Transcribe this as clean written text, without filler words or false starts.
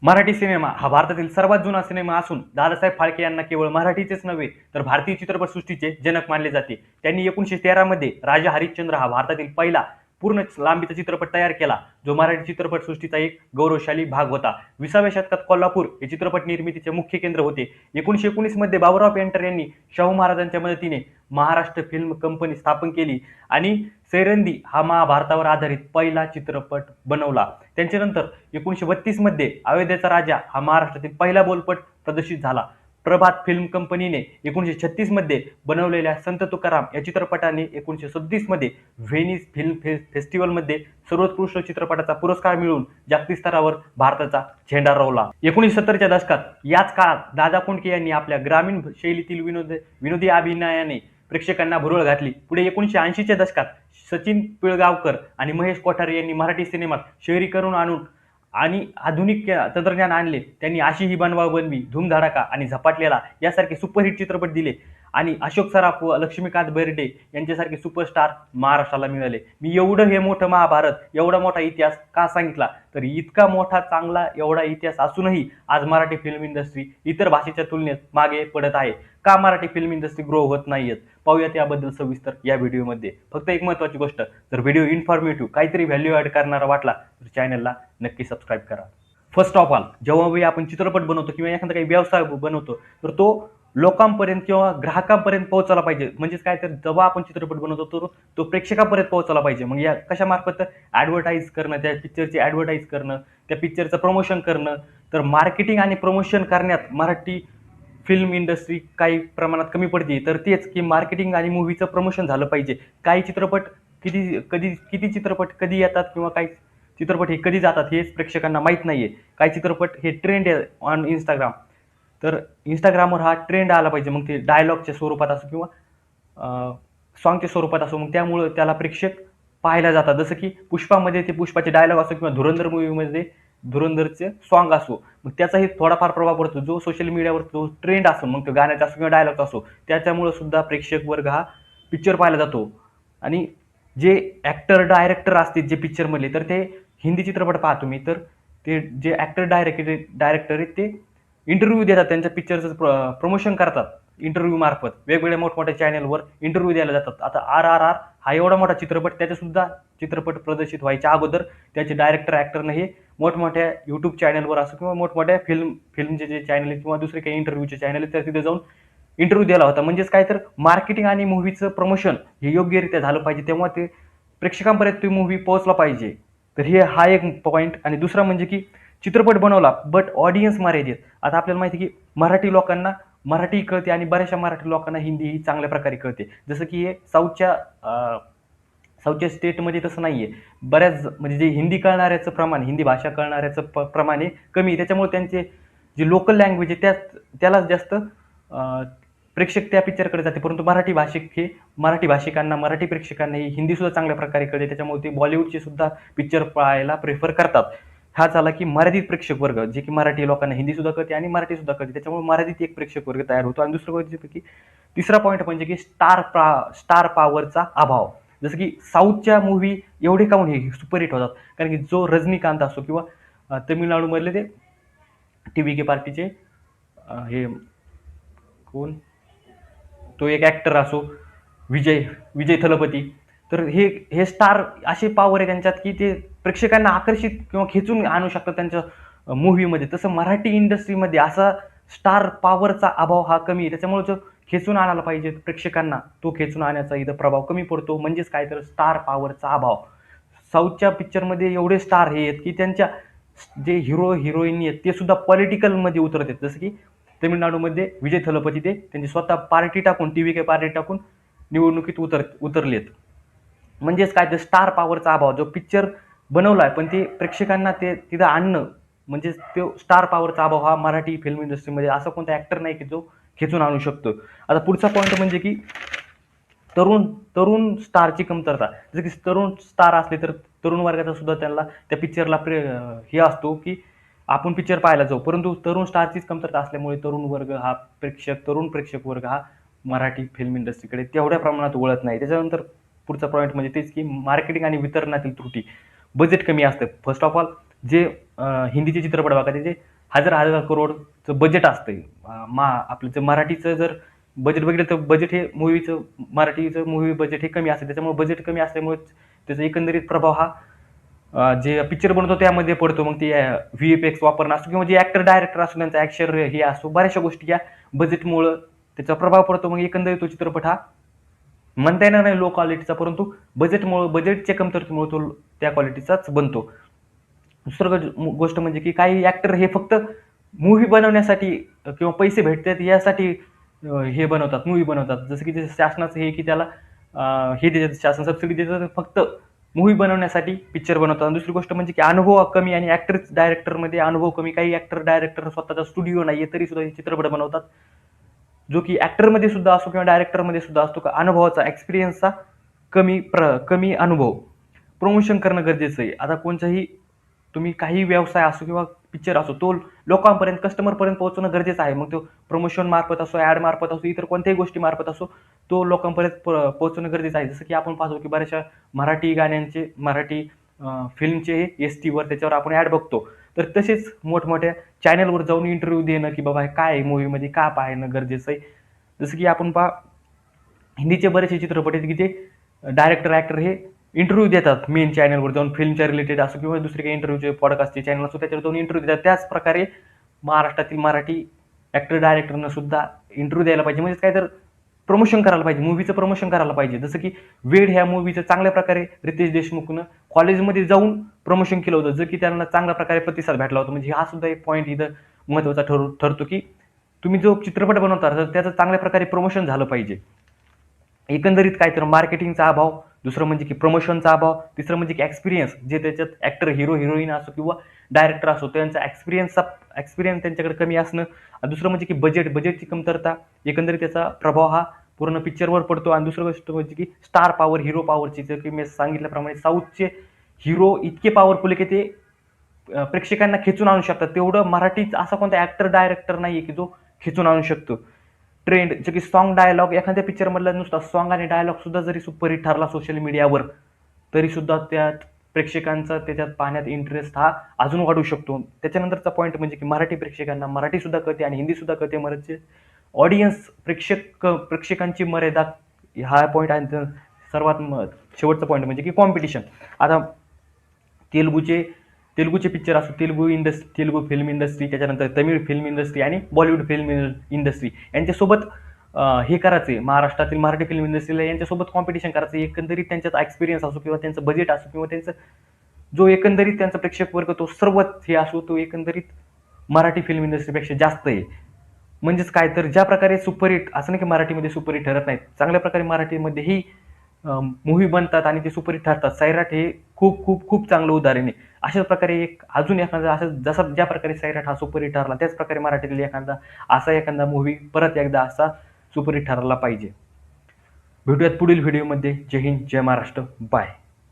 Marathi cinema हा भारतातील सर्वात जुना सिनेमा असून दादासाहेब फाळके यांना केवळ मराठीचेच नव्हे तर भारतीय चित्रपटसृष्टीचे जनक मानले जाते. त्यांनी 1913 मध्ये राजा हरिश्चंद्र हा भारतातील पहिला पूर्ण लांबीचा चित्रपट तयार केला, जो मराठी चित्रपटसृष्टीचा एक गौरवशाली भाग होता. 20व्या शतकात कोल्हापूर हे चित्रपट निर्मितीचे मुख्य केंद्र होते. 1919 मध्ये बाबूराव पेंटर यांनी शाहू महाराजांच्या मदतीने महाराष्ट्र फिल्म कंपनी स्थापन केली आणि सैरंदी हा महाभारतावर आधारित पहिला चित्रपट बनवला. त्यांच्यानंतर 1932 मध्ये अयोध्येचा राजा हा महाराष्ट्रातील पहिला बोलपट प्रदर्शित झाला. प्रभात फिल्म कंपनीने 1936 मध्ये बनवलेल्या संत तुकाराम या चित्रपटाने 1937 मध्ये व्हेनिस फिल्म फेस्टिवलमध्ये सर्वोत्कृष्ट चित्रपटाचा पुरस्कार मिळवून जागतिक स्तरावर भारताचा झेंडा रोवला. 1970च्या दशकात याच काळात दादा कोंडके यांनी आपल्या ग्रामीण शैलीतील विनोदी अभिनयाने प्रेक्षकांना भुरळ घातली. पुढे 1980च्या दशकात सचिन पिळगावकर आणि महेश कोठारे यांनी मराठी सिनेमात शहरीकरण आणून आणि आधुनिक तंत्रज्ञान आणले. त्यांनी आशी ही बनवा बनवी, धूमधडाका आणि झपाटलेला यासारखे सुपरहिट चित्रपट दिले आणि अशोक सराफ व लक्ष्मीकांत बेर्डे यांच्यासारखे सुपरस्टार महाराष्ट्राला मिळाले. मी एवढं हे मोठं महाभारत, एवढा मोठा इतिहास का सांगितला, तर इतका मोठा चांगला एवढा इतिहास असूनही आज मराठी फिल्म इंडस्ट्री इतर भाषेच्या तुलनेत मागे पडत आहे. का मराठी फिल्म इंडस्ट्री ग्रो होत नाहीयेत, पाहूयात याबद्दल सविस्तर या व्हिडिओमध्ये. फक्त एक महत्त्वाची गोष्ट, जर व्हिडिओ इन्फॉर्मेटिव्ह काहीतरी व्हॅल्यू ॲड करणारा वाटला तर चॅनलला नक्की सबस्क्राईब करा. फर्स्ट ऑफ ऑल, जेव्हा आपण चित्रपट बनवतो किंवा एखादा काही व्यवसाय बनवतो तर तो लोकांपर्यंत किंवा ग्राहकांपर्यंत पोहोचला पाहिजे. म्हणजेच काय, तर जेव्हा आपण चित्रपट बनवतो तर तो प्रेक्षकापर्यंत पोहोचला पाहिजे. मग या कशामार्फत, ॲडव्हर्टाईज करणं, त्या पिक्चरची ॲडव्हर्टाईज करणं, त्या पिक्चरचं प्रमोशन करणं. तर मार्केटिंग आणि प्रमोशन करण्यात मराठी फिल्म इंडस्ट्री काही प्रमाणात कमी पडते. तर तेच की मार्केटिंग आणि मूव्हीचं प्रमोशन झालं पाहिजे. काही चित्रपट किती चित्रपट कधी येतात किंवा काही चित्रपट हे कधी जातात हेच प्रेक्षकांना माहीत नाही आहे. काही चित्रपट हे ट्रेंड आहे ऑन इंस्टाग्राम, तर इंस्टाग्रामवर हा ट्रेंड आला पाहिजे. मग ते डायलॉगच्या स्वरूपात असो किंवा सॉन्गच्या स्वरूपात असो, मग त्यामुळं त्याला प्रेक्षक पाहायला जातात. जसं की पुष्पामध्ये ते पुष्पाचे डायलॉग असो किंवा धुरंधर मूवीमध्ये धुरंधरचे सॉन्ग असो, मग त्याचाही थोडाफार प्रभाव पडतो. जो सोशल मीडियावर जो ट्रेंड असो, मग तो गाण्याचा असो किंवा डायलॉग असो, त्याच्यामुळं सुद्धा प्रेक्षक वर्ग हा पिक्चर पाहायला जातो. आणि जे ॲक्टर डायरेक्टर असतील जे पिक्चरमधले, तर ते हिंदी चित्रपट पाहतो मी, तर ते जे ॲक्टर डायरेक्टर आहेत ते इंटरव्ह्यू देतात, त्यांच्या पिक्चरचं प्रमोशन करतात. इंटरव्ह्यू मार्फत वेगवेगळ्या मोठमोठ्या चॅनलवर इंटरव्ह्यू द्यायला जातात. आता RRR हा एवढा मोठा चित्रपट, त्याच्यासुद्धा चित्रपट प्रदर्शित व्हायच्या अगोदर त्याचे डायरेक्टर ॲक्टरनं हे मोठमोठ्या यूट्यूब चॅनलवर असो किंवा मोठमोठ्या फिल्मचे जे चॅनल आहेत किंवा दुसरे काही इंटरव्ह्यूचे चॅनल आहेत, तर तिथे जाऊन इंटरव्ह्यू दिला होता. म्हणजेच काय, तर मार्केटिंग आणि मूव्हीचं प्रमोशन हे योग्यरित्या झालं पाहिजे, तेव्हा ते प्रेक्षकांपर्यंत ती मूव्ही पोहोचला पाहिजे. तर हा एक पॉईंट. आणि दुसरा म्हणजे की चित्रपट बनवला बट ऑडियन्स मर्यादित. आता आपल्याला माहिती आहे की मराठी लोकांना मराठी कळते आणि बऱ्याचशा मराठी लोकांना हिंदी ही चांगल्या प्रकारे कळते. जसं की हे साऊथच्या स्टेटमध्ये तसं नाही आहे. बऱ्याच म्हणजे जे हिंदी कळणाऱ्याचं प्रमाण, हिंदी भाषा कळणाऱ्याचं प्रमाण हे कमी आहे. त्याच्यामुळे त्यांचे जे लोकल लँग्वेज आहे त्यालाच जास्त प्रेक्षक त्या पिक्चरकडे जाते. परंतु मराठी भाषिकांना, मराठी प्रेक्षकांना ही हिंदीसुद्धा चांगल्या प्रकारे कळते. त्याच्यामुळे ते बॉलिवूडचे सुद्धा पिक्चर पाहायला प्रेफर करतात. हा झाला की मर्यादित प्रेक्षक वर्ग, जे की मराठी लोकांना हिंदीसुद्धा कळते आणि मराठीसुद्धा कळते. त्याच्यामुळे मर्यादित एक प्रेक्षक वर्ग तयार होतो. आणि दुसरं गोष्ट की तिसरा पॉईंट म्हणजे की स्टार पॉवरचा अभाव. जसं की साऊथच्या मूव्ही एवढे काऊन हे सुपरहिट होतात, कारण की जो रजनीकांत असो किंवा तमिळनाडूमधले ते TVK पार्टीचे हे कोण, तो एक ॲक्टर असो, विजय थलपती, तर हे स्टार असे पॉवर आहे त्यांच्यात की ते प्रेक्षकांना आकर्षित किंवा खेचून आणू शकतात त्यांच्या मूव्हीमध्ये. तसं मराठी इंडस्ट्रीमध्ये असा स्टार पॉवरचा अभाव हा कमी आहे. त्याच्यामुळे जो खेचून आणायला पाहिजे प्रेक्षकांना, तो खेचून आणण्याचा इथं प्रभाव कमी पडतो. म्हणजेच काय, तर स्टार पॉवरचा अभाव. साऊथच्या पिक्चरमध्ये एवढे स्टार हे आहेत की त्यांच्या जे हिरो हिरोईन आहेत ते सुद्धा पॉलिटिकलमध्ये उतरत आहेत. जसं की तमिळनाडूमध्ये विजय थलपती ते त्यांची स्वतः पार्टी टाकून, TVK पार्टी टाकून निवडणुकीत उतरलेत. म्हणजेच काय, तर स्टार पॉवरचा अभाव. जो पिक्चर बनवलाय पण ते प्रेक्षकांना ते तिथं आणणं, म्हणजेच तो स्टार पॉवरचा अभाव हा मराठी फिल्म इंडस्ट्रीमध्ये असा कोणता ॲक्टर नाही की जो खेचून आणू शकतो. आता पुढचा पॉईंट म्हणजे की तरुण स्टारची कमतरता. जसं की तरुण स्टार असले तर तरुण वर्गाचा सुद्धा त्यांना त्या पिक्चरला हे असतो की आपण पिक्चर पाहायला जाऊ, परंतु तरुण स्टारचीच कमतरता असल्यामुळे तरुण प्रेक्षक वर्ग हा मराठी फिल्म इंडस्ट्रीकडे तेवढ्या प्रमाणात वळत नाही. त्याच्यानंतर पुढचा पॉईंट म्हणजे तेच की मार्केटिंग आणि वितरणातील त्रुटी. बजेट कमी असतं. फर्स्ट ऑफ ऑल जे हिंदीचे चित्रपट बघा त्याचे हजार हजार करोडचं बजेट असतंय. आपलं जे मराठीचं जर बजेट बघितलं तर बजेट हे मूव्हीचं मराठीचं मूव्ही बजेट हे कमी असतं. त्याच्यामुळे बजेट कमी असल्यामुळे त्याचा एकंदरीत प्रभाव हा जे पिक्चर बनवतो त्यामध्ये पडतो. मग ते व्हीएफएक्स वापरणं असो किंवा जे ऍक्टर डायरेक्टर असो त्यांचा ऍक्शन हे असो, बऱ्याचशा गोष्टी या बजेटमुळं त्याचा प्रभाव पडतो. मग एकंदरीत तो चित्रपट हा म्हणता येणार नाही लो क्वालिटीचा, परंतु बजेटच्या कमतरतेमुळे तो त्या क्वालिटीचाच बनतो. दुसरं गोष्ट म्हणजे की काही ऍक्टर हे फक्त मूव्ही बनवण्यासाठी किंवा पैसे भेटतात यासाठी हे बनवतात, मूव्ही बनवतात. जसं की ते शासनाचं हे की त्याला हे देतात, शासन सबसिडी देतात फक्त मूव्ही बनवण्यासाठी पिक्चर बनवतात. आणि दुसरी गोष्ट म्हणजे की अनुभव कमी आणि ऍक्टर डायरेक्टरमध्ये अनुभव कमी. काही ऍक्टर डायरेक्टर स्वतःचा स्टुडिओ नाहीये तरी सुद्धा हे चित्रपट बनवतात, जो की ऍक्टरमध्ये सुद्धा असो किंवा डायरेक्टरमध्ये सुद्धा असतो का अनुभवाचा एक्सपिरियन्सचा कमी अनुभव. प्रमोशन करणं गरजेचं आहे. आता कोणताही तुम्ही काही व्यवसाय असो किंवा पिक्चर असो तो लोकांपर्यंत कस्टमरपर्यंत पोहोचणं गरजेचं आहे. मग तो प्रमोशन मार्फत असो, ऍड मार्फत असो, इतर कोणत्याही गोष्टी मार्फत असो, तो लोकांपर्यंत पोहोचणं गरजेचं आहे. जसं की आपण पाहतो की बऱ्याचशा मराठी गाण्यांचे मराठी फिल्मचे एसटीवर त्याच्यावर आपण ऍड बघतो. तर तसेच मोठमोठ्या चॅनलवर जाऊन इंटरव्ह्यू देणं की बाबा काय आहे मूव्हीमध्ये का पाहणं गरजेचं आहे. जसं की आपण हिंदीचे बरेचसे चित्रपट आहेत की ते डायरेक्टर ऍक्टर हे इंटरव्ह्यू देतात मेन चॅनलवर जाऊन, फिल्मच्या रिलेटेड असो किंवा दुसरे काही इंटरव्ह्यूचे पॉडकास्टचे चॅनल असो त्याच्यावर जाऊन इंटरव्ह्यू देतात. त्याच प्रकारे महाराष्ट्रातील मराठी ऍक्टर डायरेक्टरनं सुद्धा इंटरव्ह्यू द्यायला पाहिजे. म्हणजे काय तर प्रमोशन करायला पाहिजे, मूव्हीचं प्रमोशन करायला पाहिजे. जसं की वेड ह्या मूव्हीचं चांगल्या प्रकारे रितेश देशमुखनं कॉलेजमध्ये जाऊन प्रमोशन केलं होतं, जर की त्यांना चांगल्या प्रकारे प्रतिसाद भेटला होता. म्हणजे हा सुद्धा एक पॉईंट इथं महत्त्वाचा ठरतो की तुम्ही जो चित्रपट बनवता तर त्याचं चांगल्या प्रकारे प्रमोशन झालं पाहिजे. एकंदरीत काय तर मार्केटिंगचा अभाव, दुसरं म्हणजे की प्रमोशनचा अभाव, तिसरं म्हणजे की एक्सपिरियन्स, जे त्याच्यात ऍक्टर हिरो हिरोईन असो किंवा डायरेक्टर असो त्यांचा एक्सपिरियन्स त्यांच्याकडे कमी असणं, दुसरं म्हणजे की बजेटची कमतरता. एकंदरीत त्याचा प्रभाव हा पूर्ण पिक्चरवर पडतो. आणि दुसरं गोष्ट म्हणजे की स्टार पॉवर, हिरो पॉवरची, जर की मी सांगितल्याप्रमाणे साऊथचे हिरो इतके पॉवरफुल आहे की ते प्रेक्षकांना खेचून आणू शकतात. तेवढं मराठीत असा कोणता ऍक्टर डायरेक्टर नाहीये की जो खेचून आणू शकतो. ट्रेंड जे की सॉन्ग डायलॉग, एखाद्या पिक्चर मधला नुसता सॉन्ग आणि डायलॉग सुद्धा जरी सुपरहिट ठरला सोशल मीडियावर तरी सुद्धा त्यात प्रेक्षकांचा त्याच्यात पाहण्यात इंटरेस्ट हा अजून वाढू शकतो. त्याच्यानंतरचा पॉईंट म्हणजे की मराठी प्रेक्षकांना मराठी सुद्धा कळते आणि हिंदी सुद्धा कळते. मराठी ऑडियन्स प्रेक्षकांची मर्यादा हा पॉईंट आहे. सर्वात शेवटचा पॉईंट म्हणजे की कॉम्पिटिशन. आता तेलुगूचे पिक्चर असो, तेलुगू फिल्म इंडस्ट्री, त्याच्यानंतर तमिळ फिल्म इंडस्ट्री आणि बॉलिवूड फिल्म इंडस्ट्री यांच्यासोबत हे करायचे, महाराष्ट्रातील मराठी फिल्म इंडस्ट्रीला यांच्यासोबत कॉम्पिटिशन करायचं. एकंदरीत त्यांच्यात एक्सपिरियन्स असो किंवा त्यांचं बजेट असो किंवा त्यांचं जो एकंदरीत त्यांचा प्रेक्षक वर्ग तो सर्वच हे असो, तो एकंदरीत मराठी फिल्म इंडस्ट्रीपेक्षा जास्त आहे. म्हणजेच काय तर ज्या प्रकारे सुपरहिट, असं नाही की मराठीमध्ये सुपरहिट ठरत नाहीत, चांगल्या प्रकारे मराठीमध्येही मूव्ही बनतात आणि ते सुपरहिट ठरतात. सैराट हे खूप खूप खूप चांगलं उदाहरण आहे. अशाच प्रकारे अजून एखादा असं ज्या प्रकारे सैराट हा सुपरहिट ठरला त्याच प्रकारे मराठीतील एखादा मूव्ही परत एकदा असा सुपरहिट ठरला पाहिजे. भेटूयात पुढील व्हिडिओमध्ये. जय हिंद, जय महाराष्ट्र, बाय.